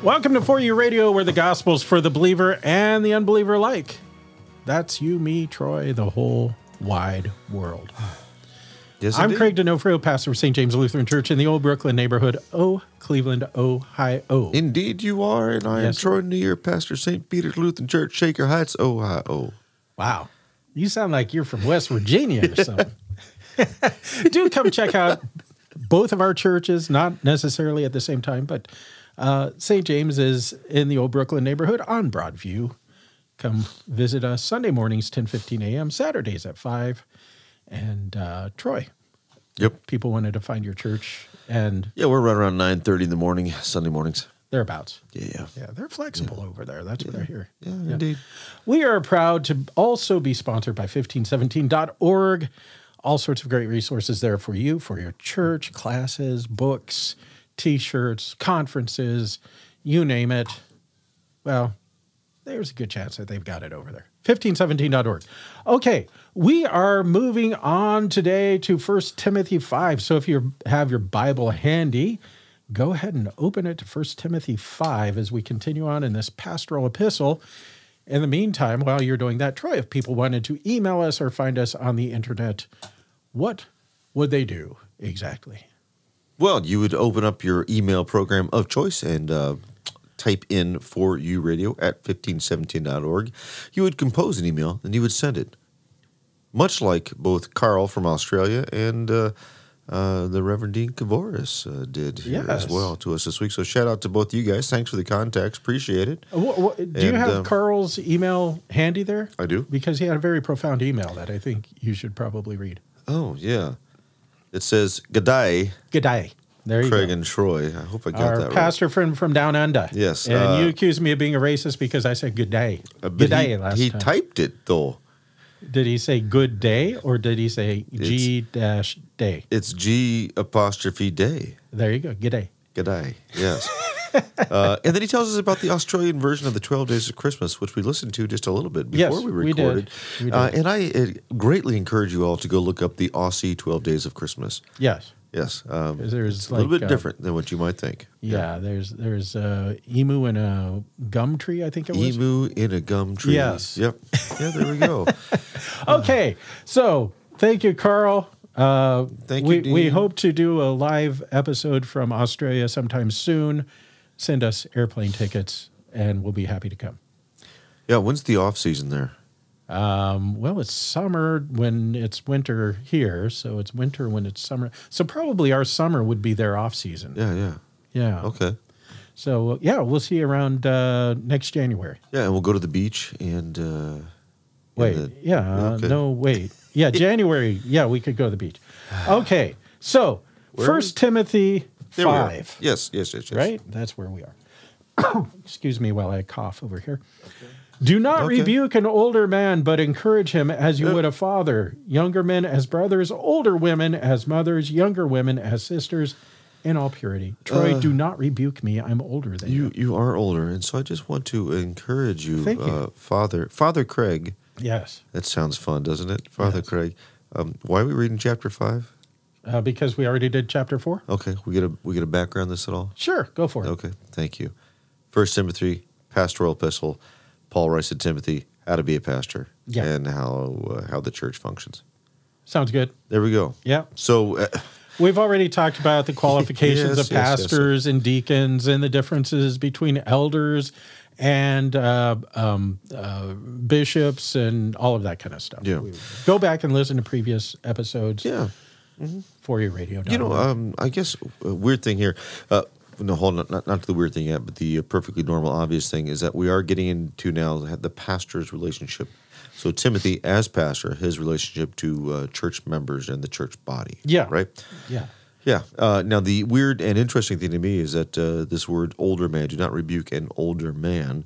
Welcome to For You Radio, where the gospel's for the believer and the unbeliever alike. That's you, me, Troy, the whole wide world. Yes, I'm indeed. Craig D'Onofrio, pastor of St. James Lutheran Church in the old Brooklyn neighborhood, Cleveland, Ohio. Indeed you are, and I am Yes, Troy Neer, pastor St. Peter's Lutheran Church, Shaker Heights, Ohio. Wow. You sound like you're from West Virginia or something. Do come check out both of our churches, not necessarily at the same time, but St. James is in the old Brooklyn neighborhood on Broadview. Come visit us Sunday mornings, 10:15 a.m., Saturdays at 5. And Troy, Yep. people wanted to find your church, and Yeah, we're right around 9:30 in the morning, Sunday mornings. thereabouts. Yeah. Yeah, they're flexible over there. That's what I hear. Yeah, indeed. We are proud to also be sponsored by 1517.org. All sorts of great resources there for you, for your church, classes, books, T-shirts, conferences, you name it. Well, there's a good chance that they've got it over there. 1517.org. Okay, we are moving on today to 1 Timothy 5. So if you have your Bible handy, go ahead and open it to 1 Timothy 5 as we continue on in this pastoral epistle. In the meantime, while you're doing that, Troy, if people wanted to email us or find us on the internet, what would they do exactly? Well, you would open up your email program of choice and type in For You Radio at 1517.org. You would compose an email and you would send it. Much like both Carl from Australia and the Reverend Dean Kavoris did here as well to us this week. So shout out to both you guys. Thanks for the contacts. Appreciate it. Do you have Carl's email handy there? I do. Because he had a very profound email that I think you should probably read. Oh, yeah. It says, G'day, G'day. There you Craig go. and Troy. I hope I got Our that right. pastor friend from down under. Yes. And you accused me of being a racist because I said good day. Good day last he time. typed it, though. Did he say good day or did he say G-day? It's G''day. There you go. Good day. G'day. Yes. And then he tells us about the Australian version of the 12 Days of Christmas, which we listened to just a little bit before we recorded. We did. And I greatly encourage you all to go look up the Aussie 12 Days of Christmas. Yes. Yes. There's it's a little bit different than what you might think. Yeah, there's emu in a gum tree, I think it was. Emu in a gum tree. Yes. Yep. Yeah, there we go. Okay, so thank you, Carl. Thank you, Dean. We hope to do a live episode from Australia sometime soon. Send us airplane tickets, and we'll be happy to come. Yeah, when's the off season there? Well, it's summer when it's winter here, so it's winter when it's summer. So probably our summer would be their off season. Yeah. Okay. So, yeah, we'll see you around next January. Yeah, and we'll go to the beach and... Wait, okay. no, wait. Yeah, January, we could go to the beach. Okay, so 1 Timothy 5. Yes. Right? That's where we are. Excuse me while I cough over here. Okay. Do not rebuke an older man, but encourage him as you would a father. Younger men as brothers, older women as mothers, younger women as sisters, in all purity. Troy, do not rebuke me. I'm older than you. You are older, and so I just want to encourage you, Thank you. Father Craig. Yes. That sounds fun, doesn't it? Father Craig. Why are we reading chapter 5? Because we already did chapter 4. Okay, we get a background this at all? Sure, go for it. Okay, thank you. 1 Timothy, pastoral epistle. Paul writes to Timothy how to be a pastor and how the church functions. Sounds good. There we go. Yeah. So we've already talked about the qualifications of pastors and deacons and the differences between elders and bishops and all of that kind of stuff. Yeah. Go back and listen to previous episodes. Yeah. For your radio. You know, I guess a weird thing here. No, hold on, not to the weird thing yet, but the perfectly normal, obvious thing is that we are getting into now the pastor's relationship. So Timothy, as pastor, his relationship to church members and the church body. Yeah. Right? Yeah. Yeah. Now, the weird and interesting thing to me is that this word older man, do not rebuke an older man,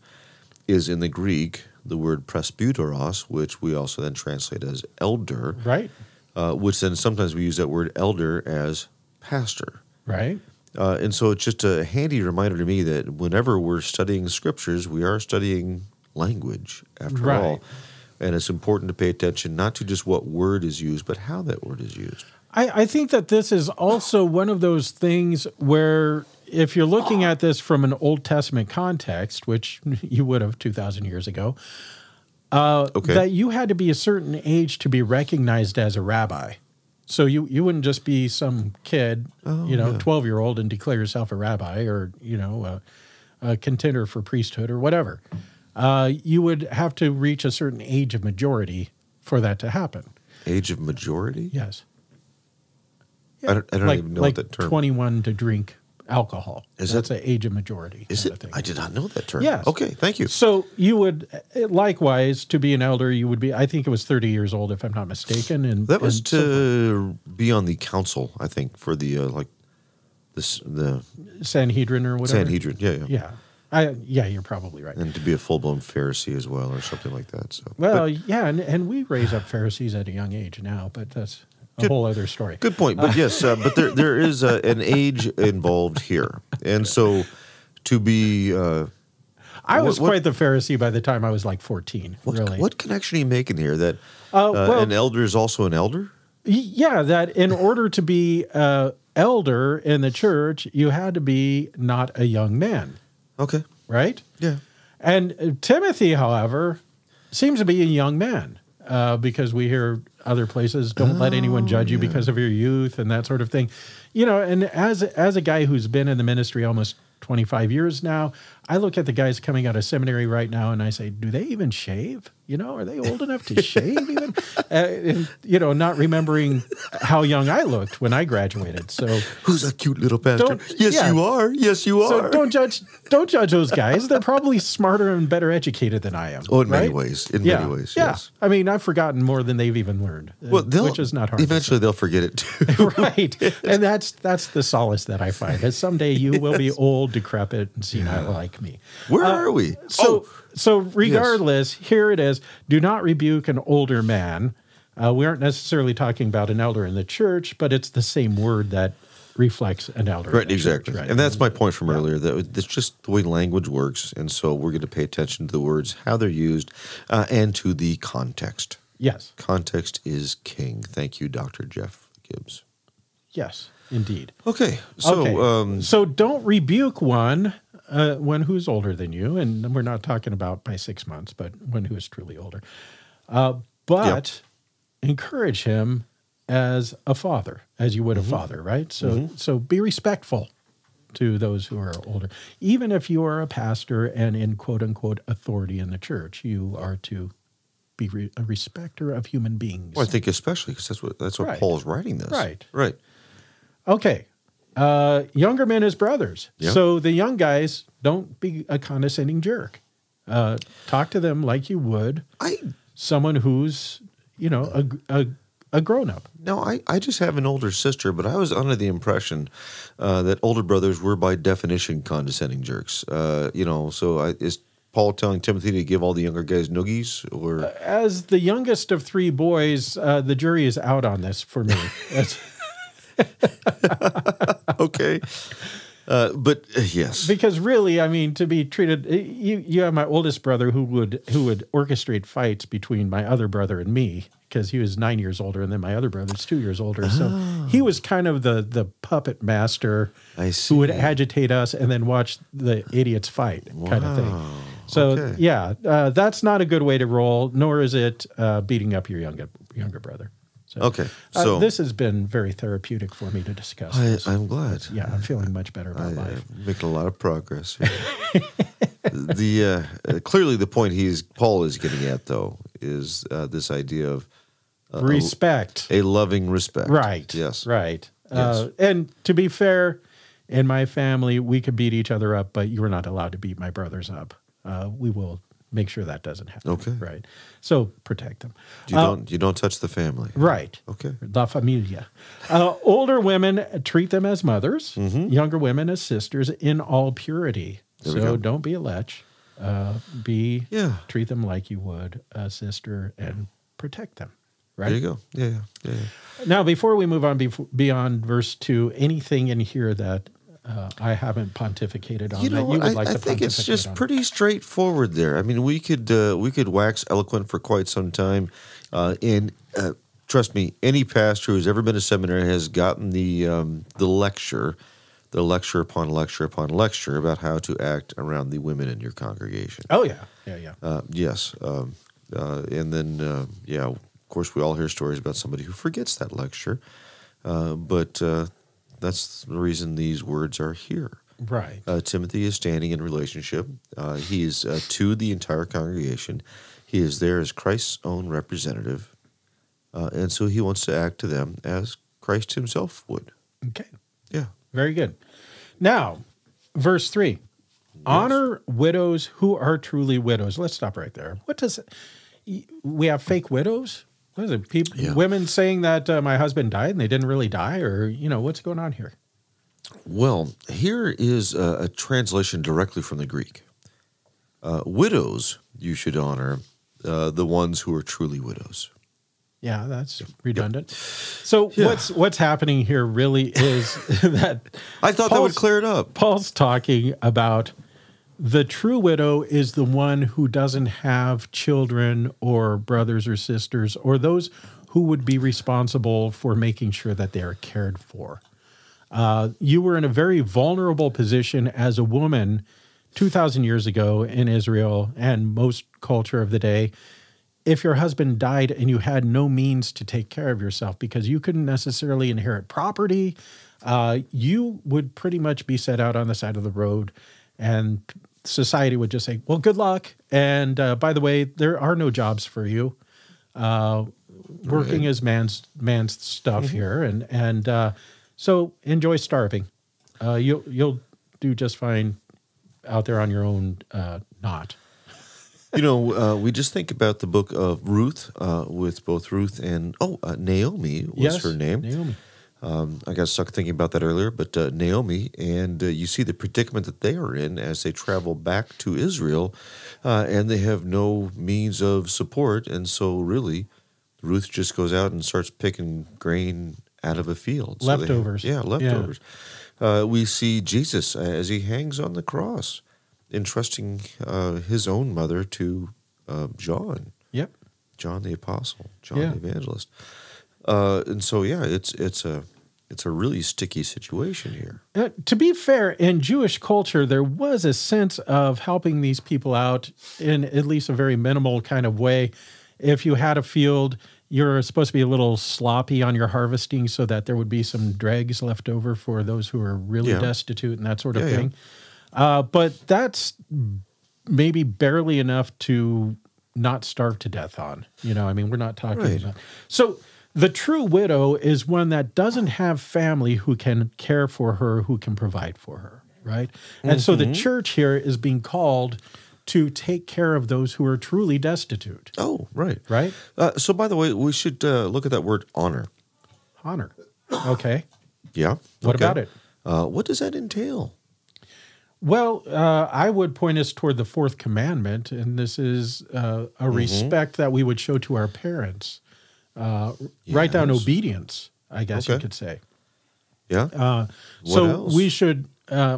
is in the Greek the word presbyteros, which we also then translate as elder. Right. Which then sometimes we use that word elder as pastor. Right. And so it's just a handy reminder to me that whenever we're studying scriptures, we are studying language, after all. And it's important to pay attention not to just what word is used, but how that word is used. I think that this is also one of those things where if you're looking at this from an Old Testament context, which you would have 2,000 years ago, that you had to be a certain age to be recognized as a rabbi. So you wouldn't just be some kid, 12-year-old and declare yourself a rabbi or, a contender for priesthood or whatever. You would have to reach a certain age of majority for that to happen. Age of majority? Yes. Yeah. I don't even know what that term is. 21 to drink alcohol. That's the age of majority. Is it? I did not know that term. Yes. Okay, thank you. So you would, likewise, to be an elder, you would be, I think it was 30 years old, if I'm not mistaken. And that was to be on the council, I think, for the, the Sanhedrin or whatever. Sanhedrin, yeah. Yeah, you're probably right. And to be a full-blown Pharisee as well or something like that. So, and we raise up Pharisees at a young age now, but that's a whole other story. Good point. But yes, but there is an age involved here. And so to be... I was quite the Pharisee by the time I was like 14, really. What connection are you making here? That an elder is also an elder? Yeah, that in order to be elder in the church, you had to be not a young man. Okay. Right? Yeah. And Timothy, however, seems to be a young man because we hear other places, don't let anyone judge you because of your youth and that sort of thing. And as a guy who's been in the ministry almost 25 years now, I look at the guys coming out of seminary right now and I say, do they even shave? Are they old enough to shave even? Not remembering how young I looked when I graduated. So who's a cute little pastor? You are. Yes, you are. So don't judge those guys. They're probably smarter and better educated than I am. Oh, in many ways. Many ways, yes. I mean, I've forgotten more than they've even learned, which is not hard. Eventually they'll forget it too. Right. And that's the solace that I find. That someday you will be old, decrepit, and senile like me. Where are we? So regardless, here it is. Do not rebuke an older man. We aren't necessarily talking about an elder in the church, but it's the same word that reflects an elder. Right, exactly. Church, right? And that's my point from earlier, that it's just the way language works. And so we're going to pay attention to the words, how they're used, and to the context. Yes. Context is king. Thank you, Dr. Jeff Gibbs. Yes, indeed. Okay. So, so don't rebuke one who's older than you, and we're not talking about by 6 months, but one who is truly older. But encourage him as a father, as you would a father, right? So be respectful to those who are older. Even if you are a pastor and in quote-unquote authority in the church, you are to be a respecter of human beings. Well, I think especially because that's what Paul's writing this. Right. Okay. Younger men as brothers. Yep. So the young guys, don't be a condescending jerk. Talk to them like you would someone who's, a grown-up. No, I just have an older sister, but I was under the impression that older brothers were by definition condescending jerks. Is Paul telling Timothy to give all the younger guys noogies? Or as the youngest of three boys, the jury is out on this for me. Okay. But yes. Because really, I mean, to be treated, you have my oldest brother who would orchestrate fights between my other brother and me, because he was 9 years older, and then my other brother's 2 years older. So he was kind of the puppet master who would agitate us and then watch the idiots fight kind of thing. So that's not a good way to roll, nor is it beating up your younger brother. So, so this has been very therapeutic for me to discuss. I'm glad. Yeah, I'm feeling much better about life. Making a lot of progress here. Clearly the point Paul is getting at, though, is this idea of respect, a loving respect. Right. Yes. Right. Yes. And to be fair, in my family, we could beat each other up, but you are not allowed to beat my brothers up. We will make sure that doesn't happen. Okay. Right. So protect them. You don't touch the family. Right. Okay. La familia. Older women, treat them as mothers. Younger women as sisters in all purity. So don't be a lech. Treat them like you would a sister and protect them. Right. There you go. Yeah. Now, before we move on beyond verse 2, anything in here that I haven't pontificated on that you would like to pontificate on? I think it's just pretty straightforward there. I mean, we could wax eloquent for quite some time. Trust me, any pastor who's ever been to seminary has gotten the lecture the lecture upon lecture upon lecture about how to act around the women in your congregation. Oh, yeah. Yeah. Yes. And then, of course, we all hear stories about somebody who forgets that lecture. But that's the reason these words are here. Right. Timothy is standing in relationship. He is to the entire congregation. He is there as Christ's own representative. And so he wants to act to them as Christ himself would. Okay. Yeah. Very good. Now, verse 3. Yes. Honor widows who are truly widows. Let's stop right there. What does we have fake widows? What is it? People, women saying that my husband died and they didn't really die, or what's going on here? Well, here is a translation directly from the Greek. Widows you should honor, the ones who are truly widows. Yeah, that's redundant. Yep. So what's happening here really is that I thought that would clear it up. Paul's talking about the true widow is the one who doesn't have children or brothers or sisters or those who would be responsible for making sure that they are cared for. You were in a very vulnerable position as a woman 2,000 years ago in Israel and most culture of the day. If your husband died and you had no means to take care of yourself because you couldn't necessarily inherit property, you would pretty much be set out on the side of the road, and society would just say, well, good luck. And by the way, there are no jobs for you. Working is man's stuff here. And so enjoy starving. You'll do just fine out there on your own, not. We just think about the book of Ruth with both Ruth and, Naomi was her name. Naomi. I got stuck thinking about that earlier, but Naomi, and you see the predicament that they are in as they travel back to Israel, and they have no means of support, and so really, Ruth just goes out and starts picking grain out of a field. Leftovers. Leftovers. We see Jesus as he hangs on the cross, entrusting his own mother to John. Yep. John the Apostle, John the Evangelist. And so, it's a really sticky situation here. To be fair, in Jewish culture, there was a sense of helping these people out in at least a very minimal kind of way. If you had a field, you're supposed to be a little sloppy on your harvesting so that there would be some dregs left over for those who are really destitute and that sort of thing. But that's maybe barely enough to not starve to death on. We're not talking about. So the true widow is one that doesn't have family who can care for her, who can provide for her, right? And so the church here is being called to take care of those who are truly destitute. Oh, right. Right? So, by the way, we should look at that word honor. Honor. Okay. Yeah. What about it? What does that entail? Well, I would point us toward the fourth commandment, and this is a respect that we would show to our parents. Write down obedience, I guess you could say. Yeah. So else? we should,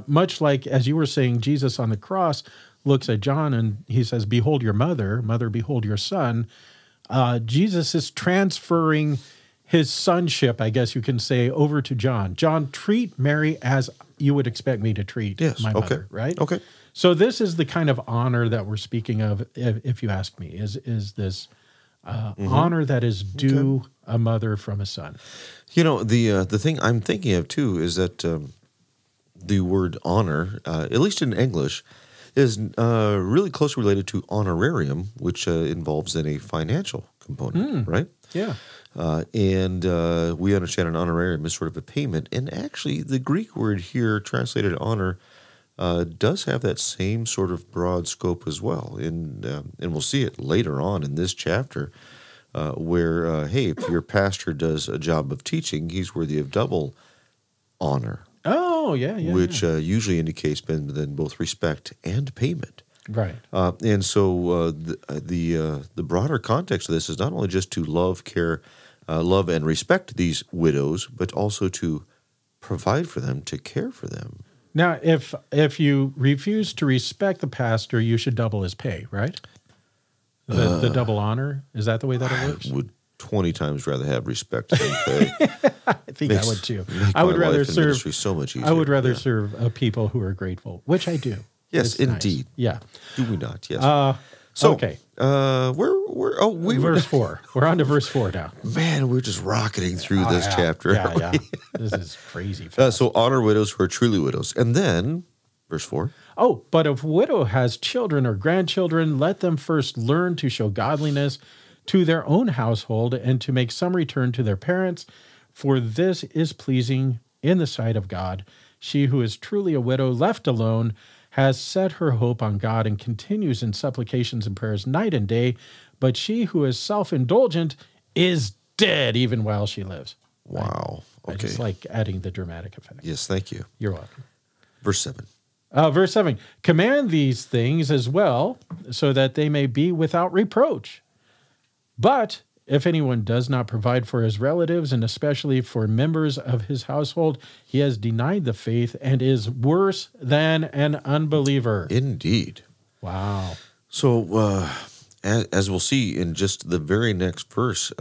much like, as you were saying, Jesus on the cross looks at John and he says, behold your mother, behold your son. Jesus is transferring his sonship, I guess you can say, over to John. John, treat Mary as you would expect me to treat my mother, right? Okay. So this is the kind of honor that we're speaking of, if you ask me, is this honor that is due a mother from a son. The thing I'm thinking of, too, is that the word honor, at least in English, is really closely related to honorarium, which involves then a financial component, right? Yeah. And we understand an honorarium as sort of a payment. And actually, the Greek word here, translated honor, does have that same sort of broad scope as well. And we'll see it later on in this chapter, where, if your pastor does a job of teaching, he's worthy of double honor. Oh, yeah. Which usually indicates then both respect and payment. Right. And so the broader context of this is not only just to love and respect these widows, but also to provide for them, to care for them. Now, if you refuse to respect the pastor, you should double his pay, right? The double honor? Is that the way that it works? I would 20 times rather have respect than pay. I think I would too. I would rather serve so much easier. I would rather serve people who are grateful, which I do. Yes, It's indeed. Nice. Yeah. Do we not? Yes. Okay. Verse 4. We're on to verse 4 now. Man, we're just rocketing through this chapter. Yeah. This is crazy fast. So honor widows who are truly widows. And then, verse 4. Oh, but if a widow has children or grandchildren, let them first learn to show godliness to their own household and to make some return to their parents, for this is pleasing in the sight of God. She who is truly a widow, left alone, has set her hope on God and continues in supplications and prayers night and day. But she who is self-indulgent is dead even while she lives. Wow. I just like adding the dramatic effect. Yes, thank you. You're welcome. Verse 7. Verse 7. Command these things as well, so that they may be without reproach. But if anyone does not provide for his relatives, and especially for members of his household, he has denied the faith and is worse than an unbeliever. Indeed. Wow. So, as we'll see in just the very next verse,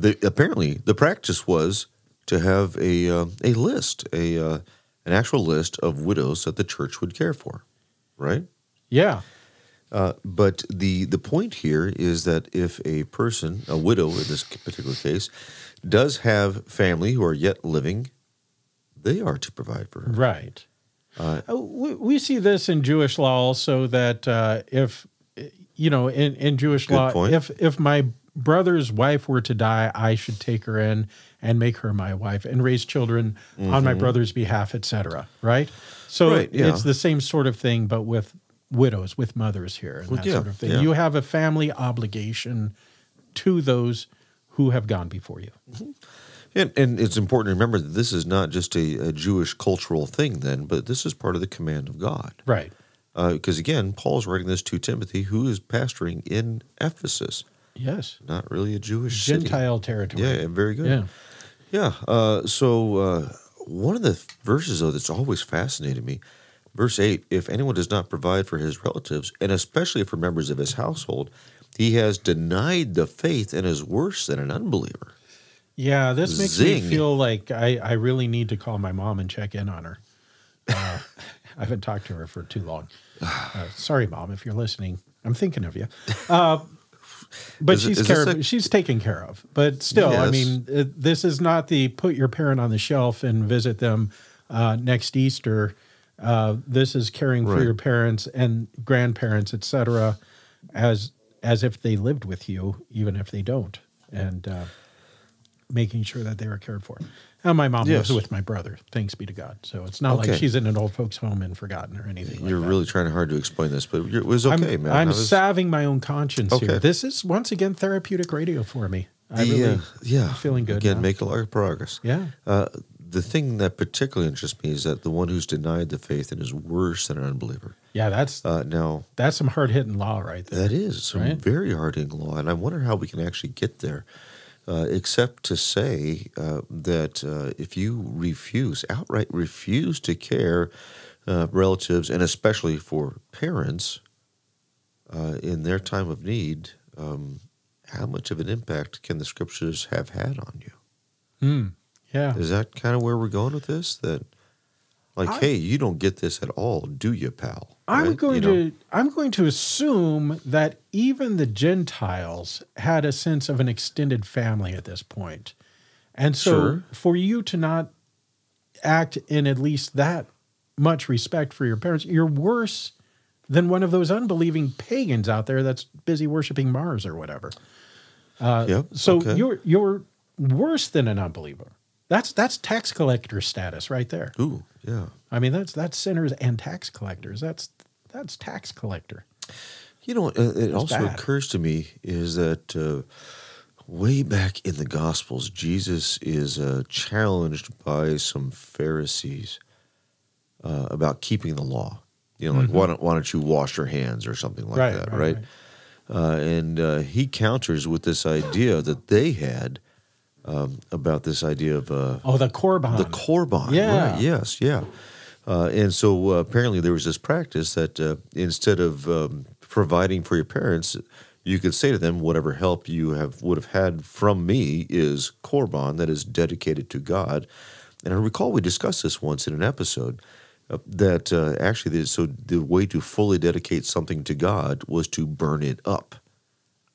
apparently the practice was to have a list, an actual list of widows that the church would care for, right? Yeah. But the point here is that if a person, a widow in this particular case, does have family who are yet living, they are to provide for her. Right. We see this in Jewish law also, that if, in Jewish law, if my brother's wife were to die, I should take her in and make her my wife and raise children on my brother's behalf, etc. Right? So it's the same sort of thing, but with widows, with mothers here, and that sort of thing. You have a family obligation to those who have gone before you. And it's important to remember that this is not just a Jewish cultural thing then, but this is part of the command of God. Right. Because again, Paul's writing this to Timothy, who is pastoring in Ephesus. Yes. Not really a Jewish Gentile territory. Yeah, very good. Yeah. So one of the verses, though, that's always fascinated me, verse 8, if anyone does not provide for his relatives, and especially for members of his household, he has denied the faith and is worse than an unbeliever. Yeah, this makes me feel like I really need to call my mom and check in on her. I haven't talked to her for too long. Sorry, Mom, if you're listening. I'm thinking of you. But she's taken care of. But still, I mean, this is not the put your parent on the shelf and visit them next Easter. This is caring for your parents and grandparents, etc., as if they lived with you, even if they don't, and making sure that they were cared for. And my mom lives with my brother, thanks be to God. So it's not like she's in an old folks' home and forgotten or anything like that. You're really trying hard to explain this, but it was okay, man. I'm salving my own conscience here. This is, once again, therapeutic radio for me. I'm feeling good again, now. make a lot of progress. Yeah. The thing that particularly interests me is that the one who's denied the faith and is worse than an unbeliever. Yeah, that's some hard-hitting law right there. That is some very hard-hitting law, and I wonder how we can actually get there, except to say that if you outright refuse to care relatives, and especially for parents in their time of need, how much of an impact can the Scriptures have had on you? Yeah. Is that kind of where we're going with this? That, hey, you don't get this at all, do you, pal? I'm going to assume that even the Gentiles had a sense of an extended family at this point. And so for you to not act in at least that much respect for your parents, you're worse than one of those unbelieving pagans out there that's busy worshiping Mars or whatever. You're worse than an unbeliever. That's tax collector status right there. Ooh, yeah. I mean, that's sinners and tax collectors. That's tax collector. It also occurs to me is that way back in the Gospels, Jesus is challenged by some Pharisees about keeping the law. Why don't you wash your hands or something like that, right? And he counters with this idea that they had about this idea of the korban. The korban, right? Yes, yeah. And so apparently there was this practice that instead of providing for your parents, you could say to them, whatever help you would have had from me is korban, that is dedicated to God. And I recall we discussed this once in an episode, that actually, so the way to fully dedicate something to God was to burn it up.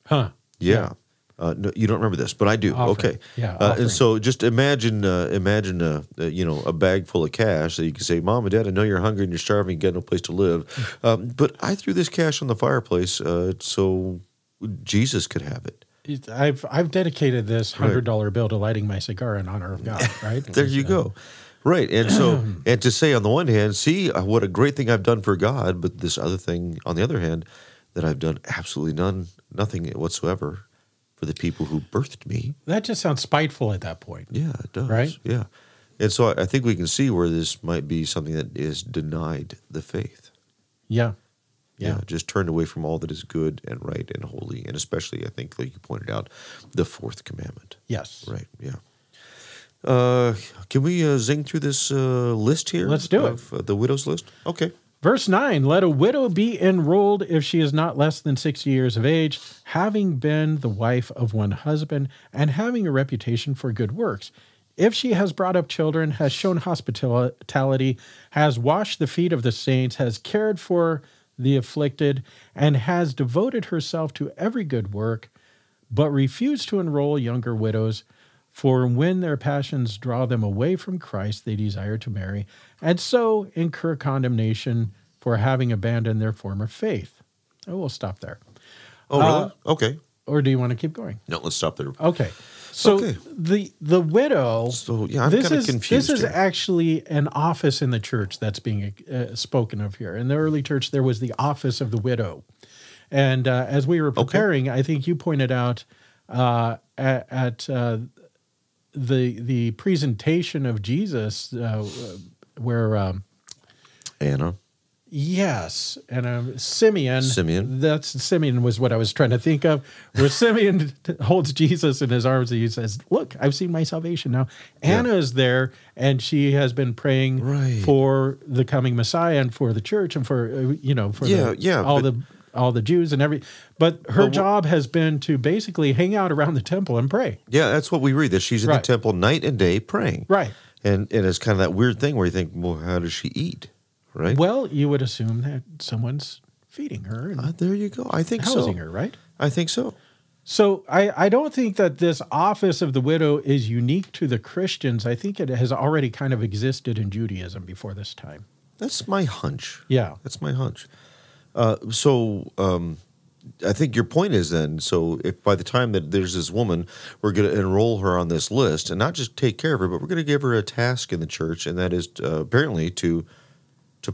Huh. Yeah. No, you don't remember this, but I do. Offering. Okay. Yeah. And so just imagine a bag full of cash that you can say, Mom and Dad, I know you're hungry and you're starving, you got no place to live. But I threw this cash on the fireplace so Jesus could have it. I've dedicated this $100 bill to lighting my cigar in honor of God, right? There you go. Right. And so, and to say on the one hand, see what a great thing I've done for God, but this other thing, on the other hand, that I've done absolutely nothing whatsoever for the people who birthed me. That just sounds spiteful at that point. Yeah, it does. Right? Yeah. And so I think we can see where this might be something that is denied the faith. Yeah. Just turned away from all that is good and right and holy, and especially, I think, like you pointed out, the fourth commandment. Yes. Right, yeah. Can we zing through this list here? Let's do it. The widow's list? Okay. Verse 9, let a widow be enrolled if she is not less than 60 years of age, having been the wife of one husband, and having a reputation for good works. If she has brought up children, has shown hospitality, has washed the feet of the saints, has cared for the afflicted, and has devoted herself to every good work, but refused to enroll younger widows, for when their passions draw them away from Christ, they desire to marry, and so incur condemnation for having abandoned their former faith. Oh, we'll stop there. Oh, really? Okay. Or do you want to keep going? No, let's stop there. Okay. So Okay. the widow. So yeah, I'm kind of confused. This is here. actually an office in the church that's being spoken of here. In the early church, there was the office of the widow, and as we were preparing, I think you pointed out at the presentation of Jesus where Anna. yes, and Simeon. Simeon was what I was trying to think of. Where Simeon holds Jesus in his arms and he says, "Look, I've seen my salvation now." Anna is there, and she has been praying for the coming Messiah and for the church and for all the Jews and every. But her job has been to basically hang out around the temple and pray. Yeah, that's what we read. That she's in the temple night and day praying. Right. And it's kind of that weird thing where you think, well, how does she eat? Right. Well, you would assume that someone's feeding her. And there you go. I think housing her, right? I think so. So I don't think that this office of the widow is unique to the Christians. I think it has already kind of existed in Judaism before this time. That's my hunch. Yeah. That's my hunch. I think your point is then, so if by the time that there's this woman, we're going to enroll her on this list and not just take care of her, but we're going to give her a task in the church, and that is apparently to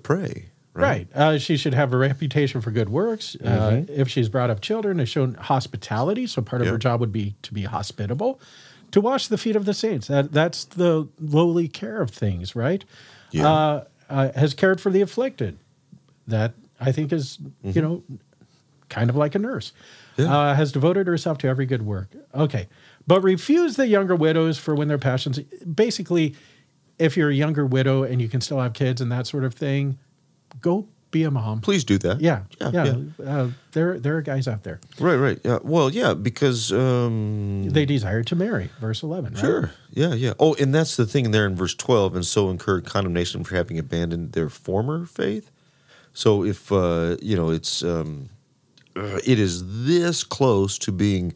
pray. Right. She should have a reputation for good works. If she's brought up children, has shown hospitality, so part of her job would be to be hospitable, to wash the feet of the saints. That's the lowly care of things, right? Yeah. Has cared for the afflicted. That I think is, kind of like a nurse. Yeah. Has devoted herself to every good work. Okay. But refuse the younger widows for when their passions. Basically, if you're a younger widow and you can still have kids and that sort of thing, go be a mom. Please do that. Yeah. There are guys out there. Right. Yeah. Well, yeah, because they desire to marry. Verse 11. Right? Sure. Yeah. Oh, and that's the thing there in verse 12. And so incur condemnation for having abandoned their former faith. So if it is this close to being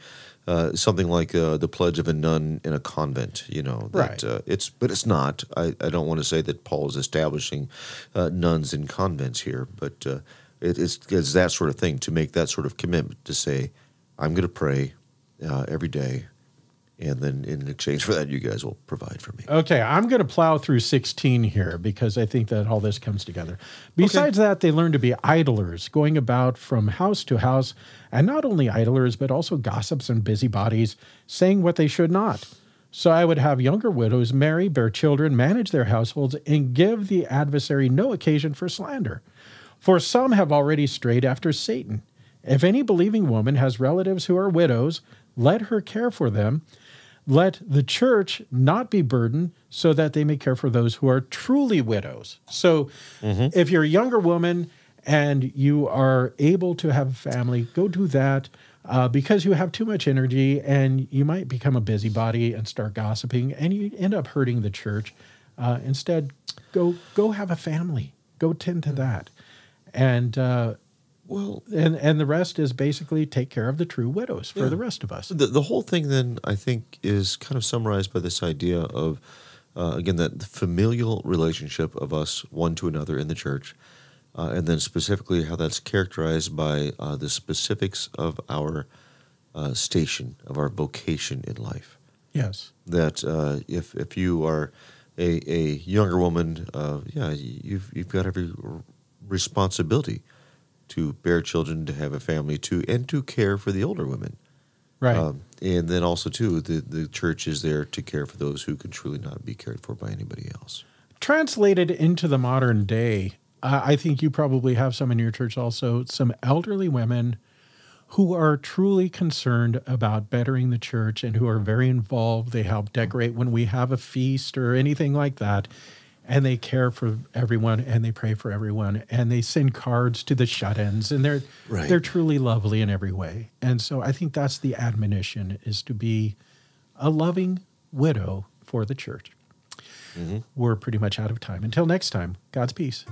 something like the pledge of a nun in a convent, that but it's not. I don't want to say that Paul is establishing nuns in convents here, but it's that sort of thing, to make that sort of commitment to say, I'm going to pray every day, and then in exchange for that, you guys will provide for me. Okay, I'm going to plow through 16 here because I think that all this comes together. Besides that, they learn to be idlers, going about from house to house, and not only idlers, but also gossips and busybodies, saying what they should not. So I would have younger widows marry, bear children, manage their households, and give the adversary no occasion for slander. For some have already strayed after Satan. If any believing woman has relatives who are widows, let her care for them. Let the church not be burdened, so that they may care for those who are truly widows. So if you're a younger woman and you are able to have a family, go do that. Because you have too much energy and you might become a busybody and start gossiping and you end up hurting the church. Instead, go have a family. Go tend to that. And and the rest is basically take care of the true widows for the rest of us. The whole thing then, I think, is kind of summarized by this idea of, again, that familial relationship of us one to another in the church. And then specifically how that's characterized by the specifics of our station, of our vocation in life. Yes. That if you are a younger woman, you've got every responsibility to bear children, to have a family, and to care for the older women. Right. And then also, too, the church is there to care for those who can truly not be cared for by anybody else. Translated into the modern day, I think you probably have some in your church also, some elderly women who are truly concerned about bettering the church and who are very involved. They help decorate when we have a feast or anything like that. And they care for everyone and they pray for everyone and they send cards to the shut-ins and they're truly lovely in every way. And so I think that's the admonition, is to be a loving widow for the church. Mm-hmm. We're pretty much out of time. Until next time, God's peace.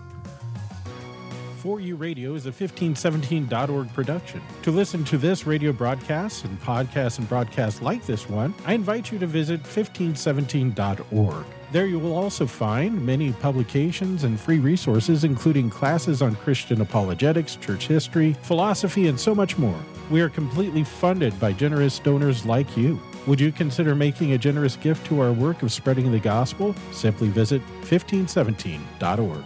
For You Radio is a 1517.org production. To listen to this radio broadcast and broadcasts like this one, I invite you to visit 1517.org. There you will also find many publications and free resources, including classes on Christian apologetics, church history, philosophy, and so much more. We are completely funded by generous donors like you. Would you consider making a generous gift to our work of spreading the gospel? Simply visit 1517.org.